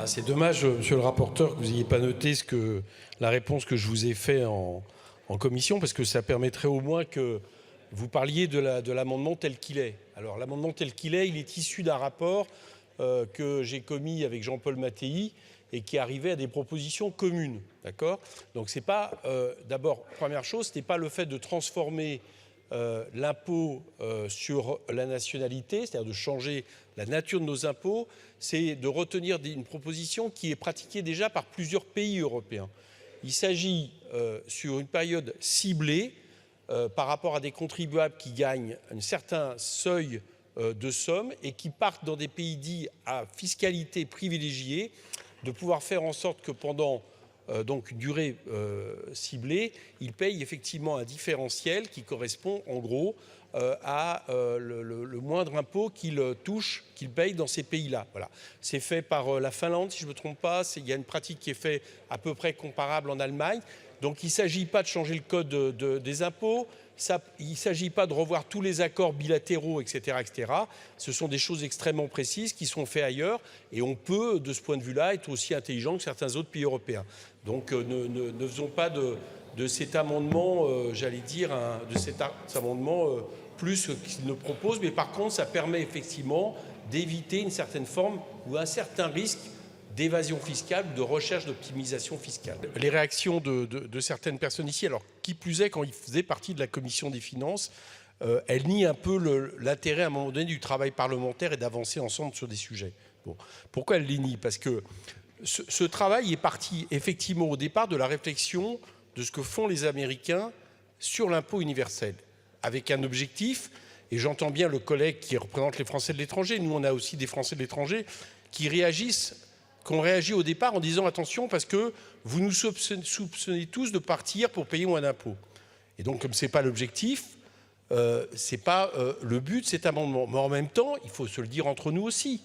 C'est dommage, monsieur le rapporteur, que vous n'ayez pas noté la réponse que je vous ai faite en commission, parce que ça permettrait au moins que vous parliez de l'amendement tel qu'il est. Alors, l'amendement tel qu'il est, il est issu d'un rapport que j'ai commis avec Jean-Paul Mattei et qui arrivait à des propositions communes. D'accord ? Donc, c'est pas, d'abord, première chose, ce n'est pas le fait de transformer l'impôt sur la nationalité, c'est-à-dire de changer la nature de nos impôts, c'est de retenir une proposition qui est pratiquée déjà par plusieurs pays européens. Il s'agit, sur une période ciblée, par rapport à des contribuables qui gagnent un certain seuil de somme et qui partent dans des pays dits à fiscalité privilégiée, de pouvoir faire en sorte que pendant donc une durée ciblée, ils payent effectivement un différentiel qui correspond en gros à le moindre impôt qu'ils touchent, qu'ils payent dans ces pays-là. Voilà. C'est fait par la Finlande, si je ne me trompe pas. Il y a une pratique qui est faite à peu près comparable en Allemagne. Donc il ne s'agit pas de changer le code des impôts, il ne s'agit pas de revoir tous les accords bilatéraux, etc., etc. Ce sont des choses extrêmement précises qui sont faites ailleurs et on peut, de ce point de vue-là, être aussi intelligent que certains autres pays européens. Donc ne faisons pas de cet amendement, j'allais dire, de cet amendement plus qu'il ne propose, mais par contre, ça permet effectivement d'éviter une certaine forme ou un certain risque d'évasion fiscale, de recherche d'optimisation fiscale. Les réactions de certaines personnes ici, alors qui plus est, quand ils faisaient partie de la commission des finances, elles nient un peu l'intérêt à un moment donné du travail parlementaire et d'avancer ensemble sur des sujets. Bon. Pourquoi elles les nient ? Parce que ce travail est parti effectivement au départ de la réflexion de ce que font les Américains sur l'impôt universel, avec un objectif, et j'entends bien le collègue qui représente les Français de l'étranger, nous on a aussi des Français de l'étranger, qui réagissent, qu'on réagit au départ en disant attention parce que vous nous soupçonnez tous de partir pour payer moins d'impôts. Et donc comme ce n'est pas l'objectif, ce n'est pas le but de cet amendement. Mais en même temps, il faut se le dire entre nous aussi.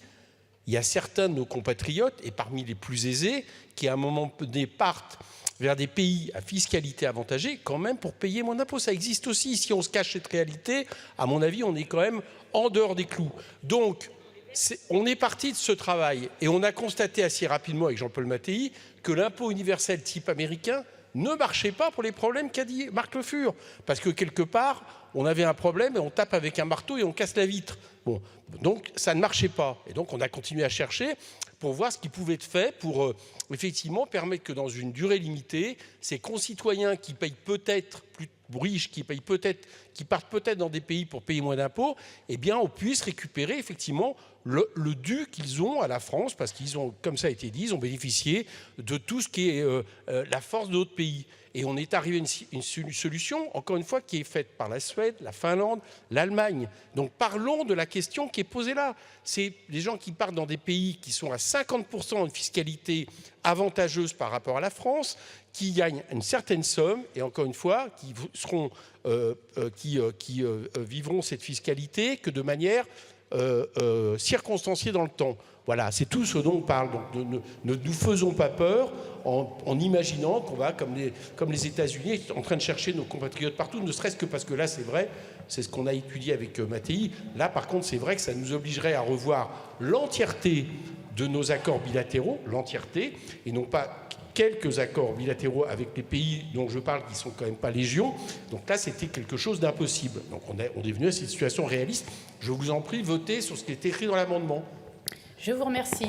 Il y a certains de nos compatriotes, et parmi les plus aisés, qui à un moment donné partent vers des pays à fiscalité avantagée quand même pour payer moins d'impôts. Ça existe aussi. Si on se cache cette réalité, à mon avis, on est quand même en dehors des clous. Donc, on est parti de ce travail et on a constaté assez rapidement avec Jean-Paul Mattei que l'impôt universel type américain ne marchait pas pour les problèmes qu'a dit Marc Le Fur. Parce que quelque part, on avait un problème et on tape avec un marteau et on casse la vitre. Bon, donc ça ne marchait pas. Et donc on a continué à chercher pour voir ce qui pouvait être fait pour effectivement permettre que dans une durée limitée, ces concitoyens qui payent peut-être plus riches, qui partent peut-être dans des pays pour payer moins d'impôts, eh bien on puisse récupérer effectivement le dû qu'ils ont à la France, parce qu'ils ont, comme ça a été dit, ils ont bénéficié de tout ce qui est la force de notre pays. Et on est arrivé à une solution, encore une fois, qui est faite par la Suède, la Finlande, l'Allemagne. Donc parlons de la question qui est posée là. C'est les gens qui partent dans des pays qui sont à 50% de fiscalité avantageuse par rapport à la France, qui gagnent une certaine somme, et encore une fois, qui vivront cette fiscalité que de manière circonstanciée dans le temps. Voilà, c'est tout ce dont on parle. Donc ne nous faisons pas peur en imaginant qu'on va, comme les États-Unis, être en train de chercher nos compatriotes partout, ne serait-ce que parce que là, c'est vrai, c'est ce qu'on a étudié avec Mattei. Là, par contre, c'est vrai que ça nous obligerait à revoir l'entièreté de nos accords bilatéraux, l'entièreté, et non pas quelques accords bilatéraux avec les pays dont je parle qui ne sont quand même pas légion. Donc là, c'était quelque chose d'impossible. Donc on est venu à cette situation réaliste. Je vous en prie, votez sur ce qui est écrit dans l'amendement. Je vous remercie.